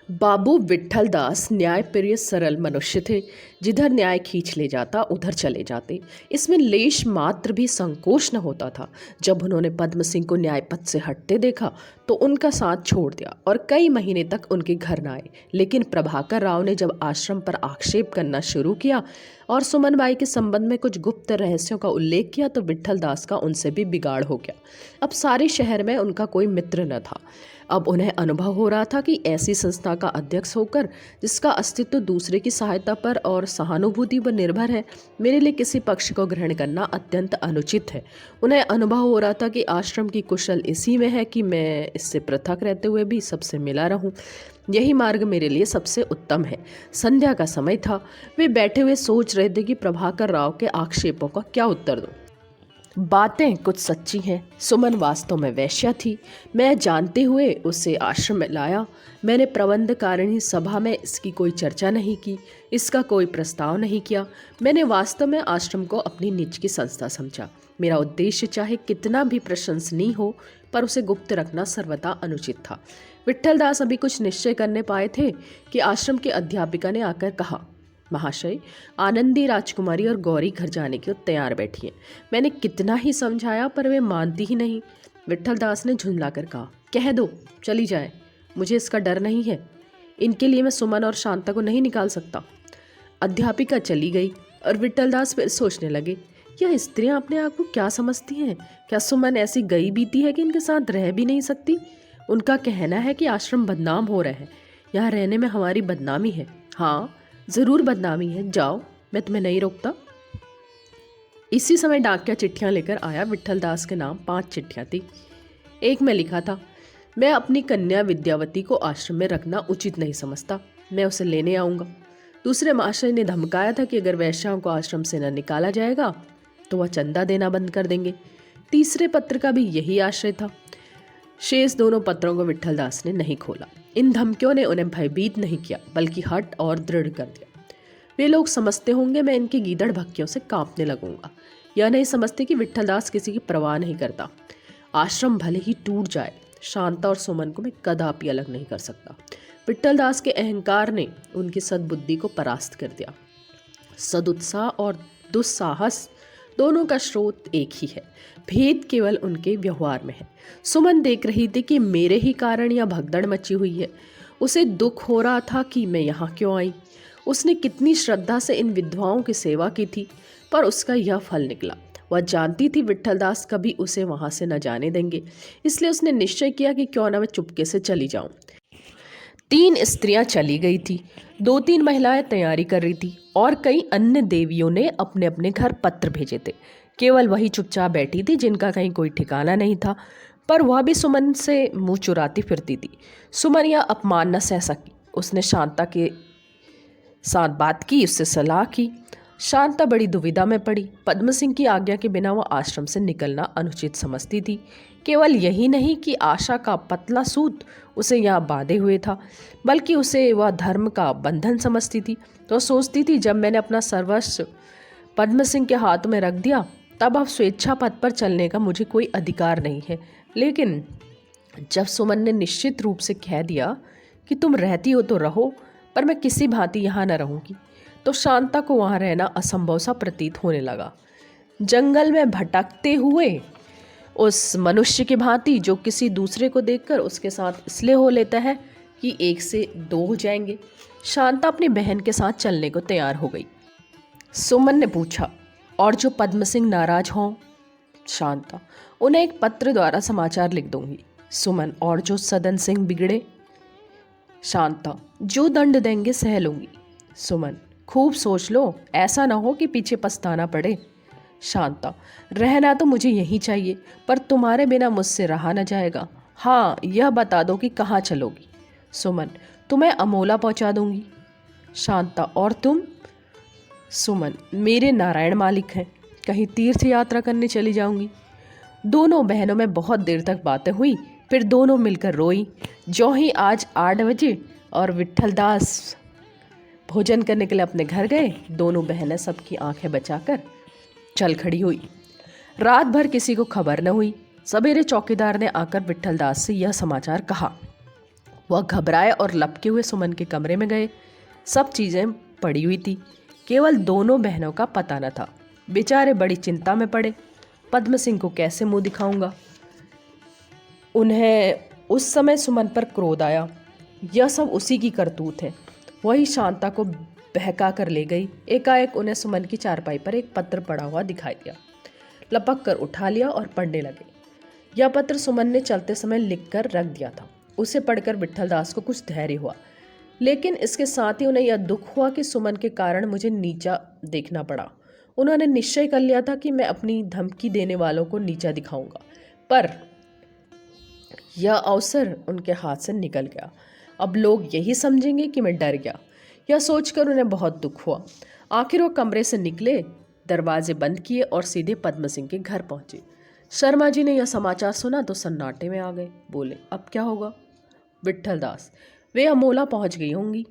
बाबू विट्ठल दास न्यायप्रिय सरल मनुष्य थे। जिधर न्याय खींच ले जाता उधर चले जाते। इसमें लेश मात्र भी संकोच न होता था। जब उन्होंने पद्म सिंह को न्यायपथ से हटते देखा तो उनका साथ छोड़ दिया और कई महीने तक उनके घर न आए। लेकिन प्रभाकर राव ने जब आश्रम पर आक्षेप करना शुरू किया और सुमन बाई के संबंध में कुछ गुप्त रहस्यों का उल्लेख किया तो विट्ठल दास का उनसे भी बिगाड़ हो गया। अब सारे शहर में उनका कोई मित्र न था। अब उन्हें अनुभव हो रहा था कि ऐसी संस्था का अध्यक्ष होकर जिसका अस्तित्व दूसरे की सहायता पर और सहानुभूति पर निर्भर है, मेरे लिए किसी पक्ष को ग्रहण करना अत्यंत अनुचित है। उन्हें अनुभव हो रहा था कि आश्रम की कुशल इसी में है कि मैं इससे पृथक रहते हुए भी सबसे मिला रहूं। यही मार्ग मेरे लिए सबसे उत्तम है। संध्या का समय था। वे बैठे हुए सोच रहे थे कि प्रभाकर राव के आक्षेपों का क्या उत्तर दूं। बातें कुछ सच्ची हैं। सुमन वास्तव में वैश्या थी। मैं जानते हुए उसे आश्रम में लाया। मैंने प्रबंधकारिणी सभा में इसकी कोई चर्चा नहीं की, इसका कोई प्रस्ताव नहीं किया। मैंने वास्तव में आश्रम को अपनी निज की संस्था समझा। मेरा उद्देश्य चाहे कितना भी प्रशंसनीय हो, पर उसे गुप्त रखना सर्वथा अनुचित था। विट्ठल दास अभी कुछ निश्चय करने पाए थे कि आश्रम की अध्यापिका ने आकर कहा, महाशय, आनंदी राजकुमारी और गौरी घर जाने की तैयार बैठी है। मैंने कितना ही समझाया पर वे मानती ही नहीं। विट्ठल दास ने झुंझलाकर कहा, कह दो चली जाए, मुझे इसका डर नहीं है। इनके लिए मैं सुमन और शांता को नहीं निकाल सकता। अध्यापिका चली गई और विट्ठल दास फिर सोचने लगे, यह स्त्रियां अपने आप को क्या समझती हैं? क्या सुमन ऐसी गई बीती है कि इनके साथ रह भी नहीं सकती? उनका कहना है कि आश्रम बदनाम हो रहा है। यहाँ रहने में हमारी बदनामी है। हाँ, जरूर बदनामी है। जाओ, मैं तुम्हें नहीं रोकता। इसी समय डाकिया चिट्ठियां लेकर आया। विट्ठल दास के नाम 5 चिट्ठियां थी। एक में लिखा था, मैं अपनी कन्या विद्यावती को आश्रम में रखना उचित नहीं समझता, मैं उसे लेने आऊँगा। दूसरे महाशय ने धमकाया था कि अगर वैश्याओं को आश्रम से न निकाला जाएगा तो वह चंदा देना बंद कर देंगे। तीसरे पत्र का भी यही आशय था। शेष दोनों पत्रों को विट्ठल दास ने नहीं खोला। इन धमकियों ने उन्हें भयभीत नहीं किया बल्कि हट और दृढ़ कर दिया। वे लोग समझते होंगे मैं इनकी गीदड़ भक्कियों से कांपने लगूंगा। यह नहीं समझते कि विट्ठल दास किसी की परवाह नहीं करता। आश्रम भले ही टूट जाए, शांता और सुमन को मैं कदापि अलग नहीं कर सकता। विट्ठल दास के अहंकार ने उनकी सद्बुद्धि को परास्त कर दिया। सदुत्साह और दुस्साहस दोनों का स्रोत एक ही है, भेद केवल उनके व्यवहार में है। सुमन देख रही थी कि मेरे ही कारण यह भगदड़ मची हुई है। उसे दुख हो रहा था कि मैं यहाँ क्यों आई। उसने कितनी श्रद्धा से इन विधवाओं की सेवा की थी, पर उसका यह फल निकला। वह जानती थी विट्ठल दास कभी उसे वहाँ से न जाने देंगे, इसलिए उसने निश्चय किया कि क्यों न मैं चुपके से चली जाऊँ। 3 स्त्रियां चली गई थी, 2-3 महिलाएं तैयारी कर रही थी और कई अन्य देवियों ने अपने अपने घर पत्र भेजे थे। केवल वही चुपचाप बैठी थी जिनका कहीं कोई ठिकाना नहीं था, पर वह भी सुमन से मुंह चुराती फिरती थी। सुमन यह अपमान न सह सकी। उसने शांता के साथ बात की, उससे सलाह की। शांता बड़ी दुविधा में पड़ी। पद्म सिंह की आज्ञा के बिना वह आश्रम से निकलना अनुचित समझती थी। केवल यही नहीं कि आशा का पतला सूत उसे यहाँ बांधे हुए था, बल्कि उसे वह धर्म का बंधन समझती थी। तो सोचती थी, जब मैंने अपना सर्वस्व पद्म सिंह के हाथ में रख दिया, तब अब स्वेच्छा पथ पर चलने का मुझे कोई अधिकार नहीं है। लेकिन जब सुमन ने निश्चित रूप से कह दिया कि तुम रहती हो तो रहो, पर मैं किसी भांति यहाँ न रहूँगी, तो शांता को वहाँ रहना असंभव सा प्रतीत होने लगा। जंगल में भटकते हुए उस मनुष्य की भांति जो किसी दूसरे को देखकर उसके साथ इसलिए हो लेता है कि 1 से 2 हो जाएंगे, शांता अपनी बहन के साथ चलने को तैयार हो गई। सुमन ने पूछा, और जो पद्म सिंह नाराज हों? शांता, उन्हें एक पत्र द्वारा समाचार लिख दूंगी। सुमन, और जो सदन सिंह बिगड़े? शांता, जो दंड देंगे सह लूंगी। सुमन, खूब सोच लो, ऐसा ना हो कि पीछे पछताना पड़े। शांता, रहना तो मुझे यही चाहिए, पर तुम्हारे बिना मुझसे रहा न जाएगा। हाँ, यह बता दो कि कहाँ चलोगी। सुमन, तुम्हें अमोला पहुँचा दूंगी। शांता, और तुम? सुमन, मेरे नारायण मालिक हैं, कहीं तीर्थ यात्रा करने चली जाऊंगी। दोनों बहनों में बहुत देर तक बातें हुई, फिर दोनों मिलकर रोई। जो ही आज 8 बजे और विट्ठल दास भोजन करने के लिए अपने घर गए, दोनों बहनें सबकी आंखें बचाकर चल खड़ी हुई। रात भर किसी को खबर न हुई। सवेरे चौकीदार ने आकर विट्ठल दास से यह समाचार कहा, वह घबराए और लपके हुए सुमन के कमरे में गए। सब चीज़ें पड़ी हुई थी, केवल दोनों बहनों का पता न था। बेचारे बड़ी चिंता में पड़े। पद्म सिंह को कैसे मुंह दिखाऊंगा। उन्हें उस समय सुमन पर क्रोध आया। यह सब उसी की करतूत है। वही शांता को बहका कर ले गई। एकाएक उन्हें सुमन की चारपाई पर एक पत्र पड़ा हुआ दिखाई दिया। लपक कर उठा लिया और पढ़ने लगे। यह पत्र सुमन ने चलते समय लिख कर रख दिया था। उसे पढ़कर विट्ठल दास को कुछ धैर्य हुआ, लेकिन इसके साथ ही उन्हें यह दुख हुआ कि सुमन के कारण मुझे नीचा देखना पड़ा। उन्होंने निश्चय कर लिया था कि मैं अपनी धमकी देने वालों को नीचा दिखाऊंगा, पर यह अवसर उनके हाथ से निकल गया। अब लोग यही समझेंगे कि मैं डर गया। यह सोचकर उन्हें बहुत दुख हुआ। आखिर वो कमरे से निकले, दरवाजे बंद किए और सीधे पद्म सिंह के घर पहुंचे। शर्मा जी ने यह समाचार सुना तो सन्नाटे में आ गए। बोले, अब क्या होगा? विट्ठल दास, वे अमोला पहुंच गई होंगी।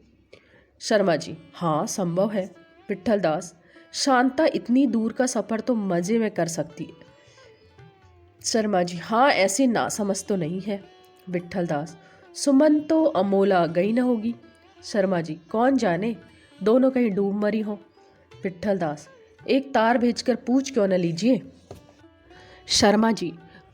शर्मा जी, हाँ संभव है। विट्ठल दास, शांता इतनी दूर का सफर तो मजे में कर सकती है। शर्मा जी, हाँ ऐसी नासमझ तो नहीं है। विट्ठल दास, सुमन तो अमोला गई न होगी। शर्मा जी, कौन जाने, दोनों कहीं डूब मरी हो। विट्ठल दास, एक तार भेजकर पूछ क्यों न लीजिए। शर्मा जी,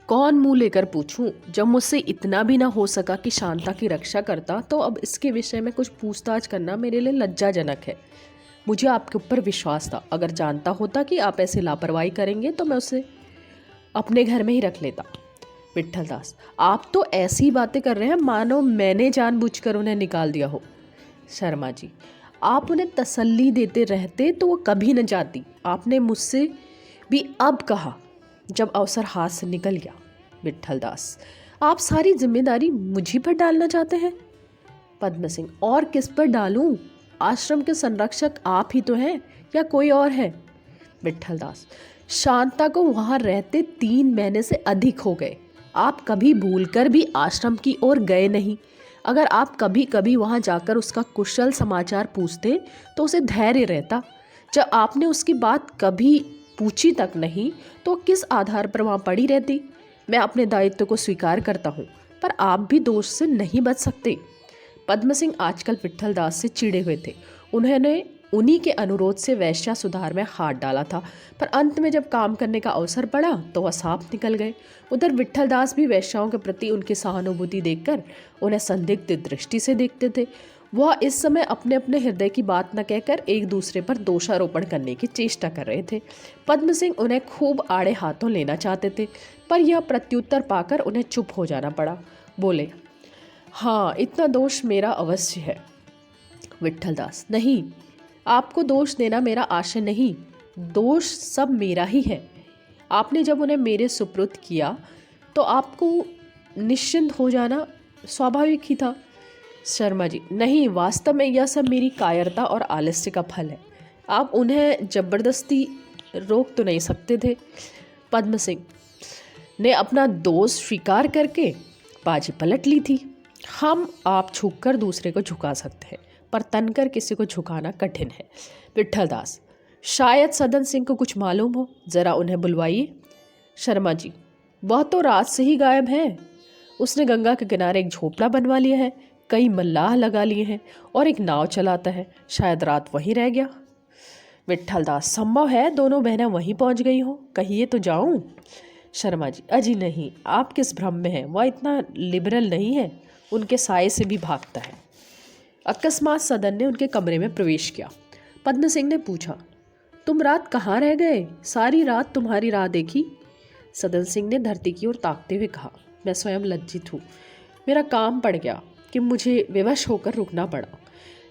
कौन मुंह लेकर पूछूं? जब मुझसे इतना भी ना हो सका कि शांता की रक्षा करता, तो अब इसके विषय में कुछ पूछताछ करना मेरे लिए लज्जाजनक है। मुझे आपके ऊपर विश्वास था। अगर जानता होता कि आप ऐसे लापरवाही करेंगे तो मैं उसे अपने घर में ही रख लेता। विट्ठल दास, आप तो ऐसी बातें कर रहे हैं मानो मैंने जानबूझकर उन्हें निकाल दिया हो। शर्मा जी, आप उन्हें तसल्ली देते रहते तो वो कभी न जाती। आपने मुझसे भी अब कहा जब अवसर हाथ से निकल गया। विट्ठल दास, आप सारी जिम्मेदारी मुझी पर डालना चाहते हैं। पद्म सिंह, और किस पर डालूं? आश्रम के संरक्षक आप ही तो हैं, या कोई और है? विट्ठल दास, शांता को वहां रहते 3 महीने से अधिक हो गए। आप कभी भूलकर भी आश्रम की ओर गए नहीं। अगर आप कभी कभी वहां जाकर उसका कुशल समाचार पूछते तो उसे धैर्य रहता। जब आपने उसकी बात कभी पूछी तक नहीं तो किस आधार पर वहां पड़ी रहती। मैं अपने दायित्व को स्वीकार करता हूं, पर आप भी दोष से नहीं बच सकते। पद्म सिंह आजकल विट्ठल दास से चिढ़े हुए थे। उन्होंने उन्हीं के अनुरोध से वैश्या सुधार में हाथ डाला था, पर अंत में जब काम करने का अवसर पड़ा तो वह साफ निकल गए। उधर विट्ठल दास भी वैश्याओं के प्रति उनकी सहानुभूति देखकर उन्हें संदिग्ध दृष्टि से देखते थे। वह इस समय अपने अपने हृदय की बात न कहकर एक दूसरे पर दोषारोपण करने की चेष्टा कर रहे थे। पद्म सिंह उन्हें खूब आड़े हाथों लेना चाहते थे, पर यह प्रत्युत्तर पाकर उन्हें चुप हो जाना पड़ा। बोले, हाँ इतना दोष मेरा अवश्य है। विट्ठल दास, नहीं, आपको दोष देना मेरा आशय नहीं, दोष सब मेरा ही है। आपने जब उन्हें मेरे सुपुर्द किया तो आपको निश्चिंत हो जाना स्वाभाविक ही था। शर्मा जी, नहीं, वास्तव में यह सब मेरी कायरता और आलस्य का फल है। आप उन्हें जबरदस्ती रोक तो नहीं सकते थे। पद्म सिंह ने अपना दोष स्वीकार करके बाजी पलट ली थी। हम आप झुककर दूसरे को झुका सकते हैं, पर तनकर किसी को झुकाना कठिन है। विट्ठल दास, शायद सदन सिंह को कुछ मालूम हो, जरा उन्हें बुलवाइए। शर्मा जी, वह तो रात से ही गायब है। उसने गंगा के किनारे एक झोपड़ा बनवा लिया है, कई मल्लाह लगा लिए हैं और एक नाव चलाता है। शायद रात वहीं रह गया। विट्ठल दास, संभव है दोनों बहनें वहीं पहुंच गई हो, कहिए तो जाऊं। शर्मा जी, अजी नहीं, आप किस भ्रम में हैं, वह इतना लिबरल नहीं है, उनके साये से भी भागता है। अकस्मात सदन ने उनके कमरे में प्रवेश किया। पद्म सिंह ने पूछा, तुम रात कहाँ रह गए? सारी रात तुम्हारी राह देखी। सदन सिंह ने धरती की ओर ताकते हुए कहा, मैं स्वयं लज्जित हूँ। मेरा काम पड़ गया कि मुझे विवश होकर रुकना पड़ा।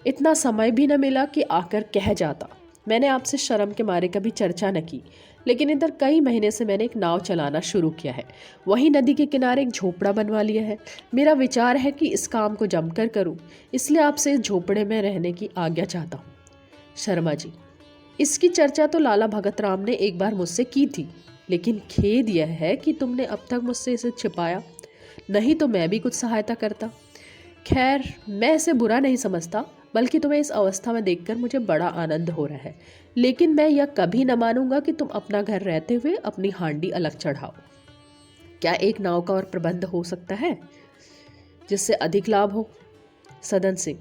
इतना समय भी न मिला कि आकर कह जाता। मैंने आपसे शर्म के मारे कभी चर्चा न की, लेकिन इधर कई महीने से मैंने एक नाव चलाना शुरू किया है। वहीं नदी के किनारे एक झोपड़ा बनवा लिया है। मेरा विचार है कि इस काम को जमकर करूं, इसलिए आपसे इस झोपड़े में रहने की आज्ञा चाहता हूँ। शर्मा जी, इसकी चर्चा तो लाला भगत राम ने एक बार मुझसे की थी, लेकिन खेद यह है कि तुमने अब तक मुझसे इसे छिपाया, नहीं तो मैं भी कुछ सहायता करता। खैर, मैं इसे बुरा नहीं समझता, बल्कि तुम्हें इस अवस्था में देखकर मुझे बड़ा आनंद हो रहा है। लेकिन मैं यह कभी न मानूंगा कि तुम अपना घर रहते हुए अपनी हांडी अलग चढ़ाओ। क्या एक नाव का और प्रबंध हो सकता है जिससे अधिक लाभ हो? सदन सिंह: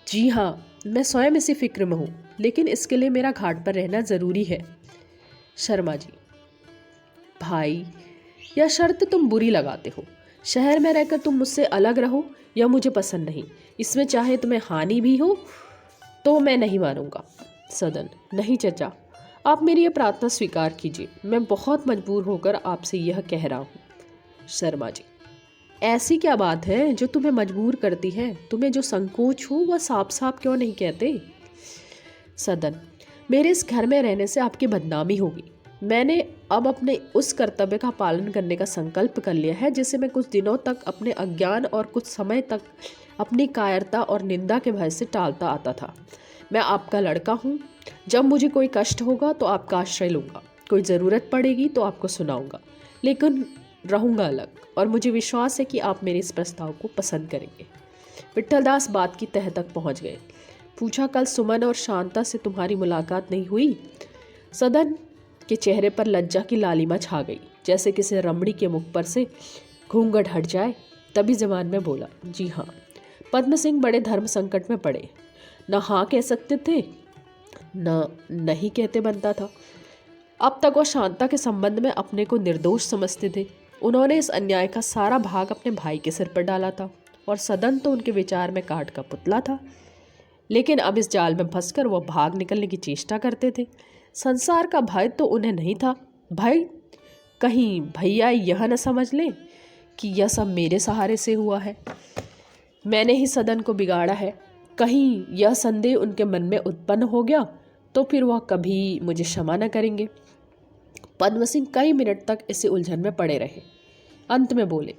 जी हाँ, मैं स्वयं इसी फिक्र में हूँ, लेकिन इसके लिए मेरा घाट पर रहना ज़रूरी है। शर्मा जी: भाई, यह शर्त तुम बुरी लगाते हो। शहर में रहकर तुम मुझसे अलग रहो, यह मुझे पसंद नहीं। इसमें चाहे तुम्हें हानि भी हो तो मैं नहीं मानूंगा। सदन: नहीं चचा, आप मेरी यह प्रार्थना स्वीकार कीजिए। मैं बहुत मजबूर होकर आपसे यह कह रहा हूँ। शर्मा जी: ऐसी क्या बात है जो तुम्हें मजबूर करती है? तुम्हें जो संकोच हो वह साफ साफ क्यों नहीं कहते? सदन: मेरे इस घर में रहने से आपकी बदनामी होगी। मैंने अब अपने उस कर्तव्य का पालन करने का संकल्प कर लिया है जिसे मैं कुछ दिनों तक अपने अज्ञान और कुछ समय तक अपनी कायरता और निंदा के भय से टालता आता था। मैं आपका लड़का हूँ। जब मुझे कोई कष्ट होगा तो आपका आश्रय लूँगा, कोई ज़रूरत पड़ेगी तो आपको सुनाऊँगा, लेकिन रहूँगा अलग, और मुझे विश्वास है कि आप मेरे इस प्रस्ताव को पसंद करेंगे। विट्ठलदास बात की तह तक पहुँच गए। पूछा, कल सुमन और शांता से तुम्हारी मुलाकात नहीं हुई? सदन के चेहरे पर लज्जा की लालिमा छा गई, जैसे किसी रमणी के मुख पर से घूंघट हट जाए। तभी जवान में बोला, जी हाँ। पद्म सिंह बड़े धर्म संकट में पड़े। न हाँ कह सकते थे, न नहीं कहते बनता था। अब तक वो शांता के संबंध में अपने को निर्दोष समझते थे। उन्होंने इस अन्याय का सारा भाग अपने भाई के सिर पर डाला था, और सदन तो उनके विचार में काठ का पुतला था। लेकिन अब इस जाल में फंसकर वह भाग निकलने की चेष्टा करते थे। संसार का भय तो उन्हें नहीं था। भय कहीं भैया यह न समझ लें कि यह सब मेरे सहारे से हुआ है, मैंने ही सदन को बिगाड़ा है। कहीं यह संदेह उनके मन में उत्पन्न हो गया तो फिर वह कभी मुझे क्षमा न करेंगे। पद्म सिंह कई मिनट तक इसी उलझन में पड़े रहे। अंत में बोले,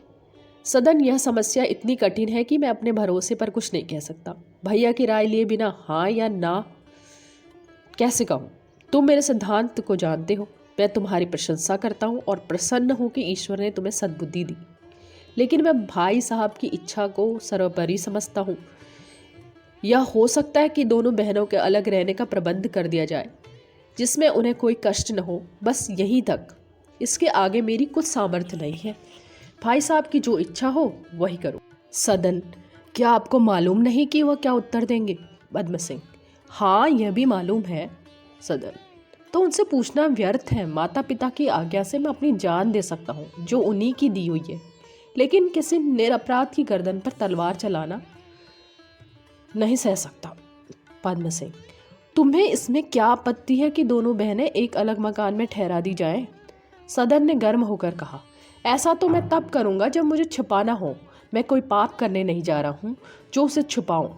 सदन, यह समस्या इतनी कठिन है कि मैं अपने भरोसे पर कुछ नहीं कह सकता। भैया की राय लिए बिना हाँ या ना कैसे कहूँ? तुम मेरे सिद्धांत को जानते हो। मैं तुम्हारी प्रशंसा करता हूँ और प्रसन्न हूँ कि ईश्वर ने तुम्हें सद्बुद्धि दी, लेकिन मैं भाई साहब की इच्छा को सर्वोपरि समझता हूँ। यह हो सकता है कि दोनों बहनों के अलग रहने का प्रबंध कर दिया जाए, जिसमें उन्हें कोई कष्ट न हो, बस यहीं तक। इसके आगे मेरी कुछ सामर्थ्य नहीं है। भाई साहब की जो इच्छा हो वही करो। सदन: क्या आपको मालूम नहीं कि वह क्या उत्तर देंगे? पद्म सिंह: हाँ, यह भी मालूम है। सदन: तो उनसे पूछना व्यर्थ है। माता पिता की आज्ञा से मैं अपनी जान दे सकता हूँ, जो उन्हीं की दी हुई है, लेकिन किसी निरपराध की गर्दन पर तलवार चलाना नहीं सह सकता। पद्म सिंह: तुम्हें इसमें क्या आपत्ति है कि दोनों बहनें एक अलग मकान में ठहरा दी जाएं? सदन ने गर्म होकर कहा, ऐसा तो मैं तब करूँगा जब मुझे छुपाना हो। मैं कोई पाप करने नहीं जा रहा हूँ जो उसे छुपाऊँ।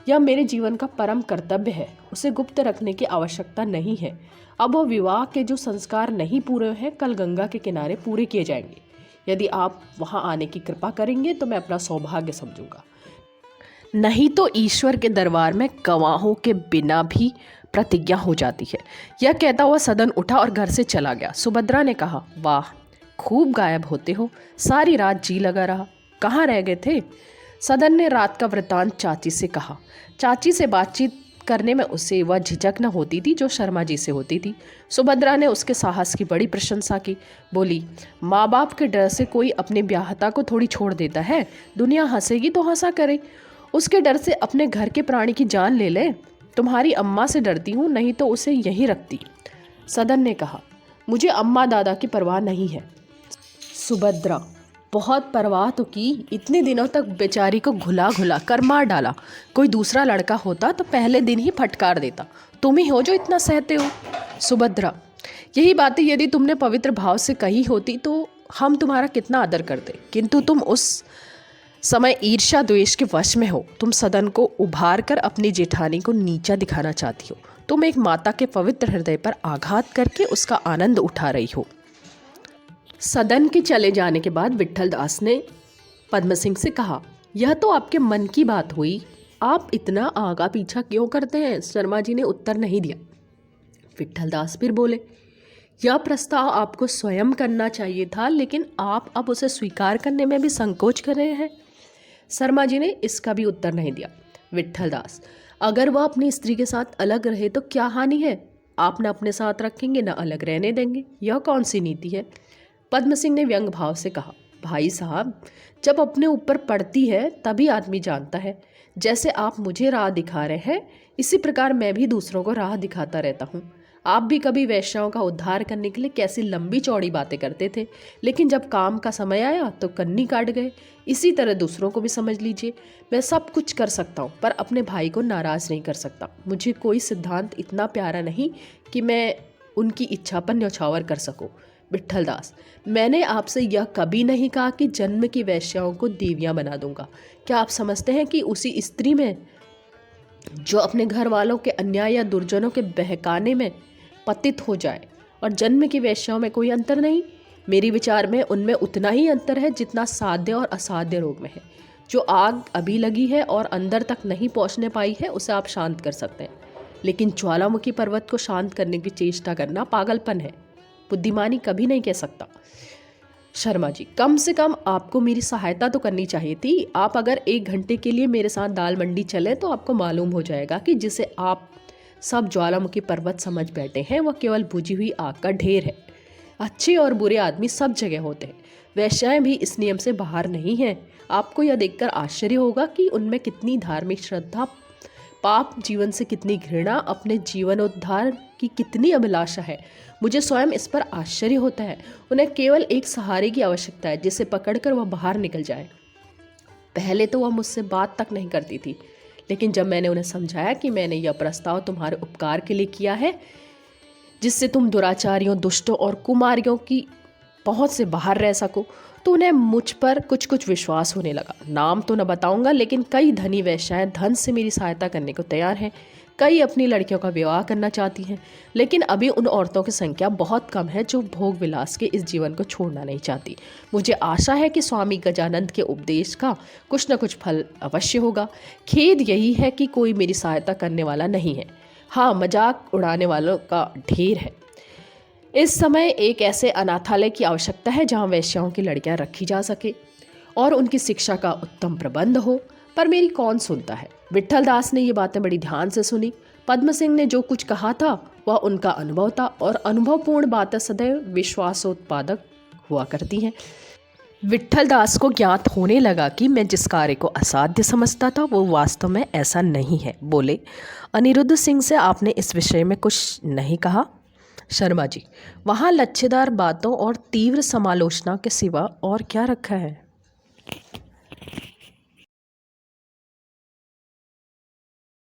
यह मेरे जीवन का परम कर्तव्य है। उसे गुप्त रखने की आवश्यकता नहीं है। अब वह विवाह के जो संस्कार नहीं पूरे हैं, कल गंगा के किनारे पूरे किए जाएंगे। यदि आप वहाँ आने की कृपा करेंगे तो मैं अपना सौभाग्य समझूंगा, नहीं तो ईश्वर के दरबार में गवाहों के बिना भी प्रतिज्ञा हो जाती है। यह कहता हुआ सदन उठा और घर से चला गया। सुभद्रा ने कहा, वाह, खूब गायब होते हो। सारी रात जी लगा रहा, कहाँ रह गए थे? सदन ने रात का वृतांत चाची से कहा। चाची से बातचीत करने में उसे वह झिझक न होती थी जो शर्मा जी से होती थी। सुभद्रा ने उसके साहस की बड़ी प्रशंसा की। बोली, माँ बाप के डर से कोई अपने ब्याहता को थोड़ी छोड़ देता है। दुनिया हंसेगी तो हंसा करे, उसके डर से अपने घर के प्राणी की जान ले ले। तुम्हारी अम्मा से डरती हूँ, नहीं तो उसे यहीं रखती। सदन ने कहा, मुझे अम्मा दादा की परवाह नहीं है। सुभद्रा, बहुत परवाह तो की। इतने दिनों तक बेचारी को घुला घुला कर मार डाला। कोई दूसरा लड़का होता तो पहले दिन ही फटकार देता। तुम ही हो जो इतना सहते हो। सुभद्रा, यही बातें यदि तुमने पवित्र भाव से कही होती तो हम तुम्हारा कितना आदर करते, किंतु तुम उस समय ईर्ष्या द्वेष के वश में हो। तुम सदन को उभार कर अपनी जेठानी को नीचा दिखाना चाहती हो। तुम एक माता के पवित्र हृदय पर आघात करके उसका आनंद उठा रही हो। सदन के चले जाने के बाद विट्ठलदास ने पद्म सिंह से कहा, यह तो आपके मन की बात हुई, आप इतना आगा पीछा क्यों करते हैं? शर्मा जी ने उत्तर नहीं दिया। विट्ठलदास फिर बोले, यह प्रस्ताव आपको स्वयं करना चाहिए था, लेकिन आप अब उसे स्वीकार करने में भी संकोच कर रहे हैं। शर्मा जी ने इसका भी उत्तर नहीं दिया। विट्ठलदास, अगर वह अपनी स्त्री के साथ अलग रहे तो क्या हानि है? आप न अपने साथ रखेंगे, न अलग रहने देंगे। यह कौन सी नीति है? पद्म सिंह ने व्यंग भाव से कहा, भाई साहब, जब अपने ऊपर पड़ती है तभी आदमी जानता है। जैसे आप मुझे राह दिखा रहे हैं, इसी प्रकार मैं भी दूसरों को राह दिखाता रहता हूँ। आप भी कभी वेश्याओं का उद्धार करने के लिए कैसी लंबी चौड़ी बातें करते थे, लेकिन जब काम का समय आया तो कन्नी काट गए। इसी तरह दूसरों को भी समझ लीजिए। मैं सब कुछ कर सकता हूँ, पर अपने भाई को नाराज़ नहीं कर सकता। मुझे कोई सिद्धांत इतना प्यारा नहीं कि मैं उनकी इच्छा पर न्यौछावर कर सकूं। विट्ठल दास, मैंने आपसे यह कभी नहीं कहा कि जन्म की वेश्याओं को देवियां बना दूंगा। क्या आप समझते हैं कि उसी स्त्री में जो अपने घर वालों के अन्याय या दुर्जनों के बहकाने में पतित हो जाए और जन्म की वेश्याओं में कोई अंतर नहीं? मेरी विचार में उनमें उतना ही अंतर है जितना साध्य और असाध्य रोग में है। जो आग अभी लगी है और अंदर तक नहीं पहुंचने पाई है, उसे आप शांत कर सकते हैं, लेकिन ज्वालामुखी पर्वत को शांत करने की चेष्टा करना पागलपन है, बुद्धिमानी कभी नहीं कह सकता। शर्मा जी, कम से कम आपको मेरी सहायता तो करनी चाहिए थी। आप अगर 1 घंटे के लिए मेरे साथ दाल मंडी चले तो आपको मालूम हो जाएगा कि जिसे आप सब ज्वालामुखी पर्वत समझ बैठे हैं वह केवल बुझी हुई आग का ढेर है। अच्छे और बुरे आदमी सब जगह होते हैं, वैश्याएं भी इस नियम से बाहर नहीं हैं। आपको यह देखकर आश्चर्य होगा कि उनमें कितनी धार्मिक श्रद्धा, पाप जीवन से कितनी घृणा, अपने जीवनोद्धार की कितनी अभिलाषा है। मुझे स्वयं इस पर आश्चर्य होता है। उन्हें केवल एक सहारे की आवश्यकता है, जिसे पकड़कर वह बाहर निकल जाए। पहले तो वह मुझसे बात तक नहीं करती थी, लेकिन जब मैंने उन्हें समझाया कि मैंने यह प्रस्ताव तुम्हारे उपकार के लिए किया है, जिससे तुम दुराचारियों, दुष्टों और कुमारियों की पहुंच से बाहर रह सको, तो उन्हें मुझ पर कुछ कुछ विश्वास होने लगा। नाम तो न बताऊंगा, लेकिन कई धनी वेश्याएं धन से मेरी सहायता करने को तैयार हैं। कई अपनी लड़कियों का विवाह करना चाहती हैं, लेकिन अभी उन औरतों की संख्या बहुत कम है जो भोग विलास के इस जीवन को छोड़ना नहीं चाहती। मुझे आशा है कि स्वामी गजानंद के उपदेश का कुछ न कुछ फल अवश्य होगा। खेद यही है कि कोई मेरी सहायता करने वाला नहीं है। हाँ, मजाक उड़ाने वालों का ढेर है। इस समय एक ऐसे अनाथालय की आवश्यकता है जहाँ वेश्याओं की लड़कियाँ रखी जा सके और उनकी शिक्षा का उत्तम प्रबंध हो, पर मेरी कौन सुनता है। विट्ठल दास ने ये बातें बड़ी ध्यान से सुनी। पद्म सिंह ने जो कुछ कहा था वह उनका अनुभव था, और अनुभवपूर्ण बातें सदैव विश्वासोत्पादक हुआ करती हैं। विट्ठल दास को ज्ञात होने लगा कि मैं जिस कार्य को असाध्य समझता था वो वास्तव में ऐसा नहीं है। बोले, अनिरुद्ध सिंह से आपने इस विषय में कुछ नहीं कहा? शर्मा जी, वहाँ लच्छेदार बातों और तीव्र समालोचना के सिवा और क्या रखा है?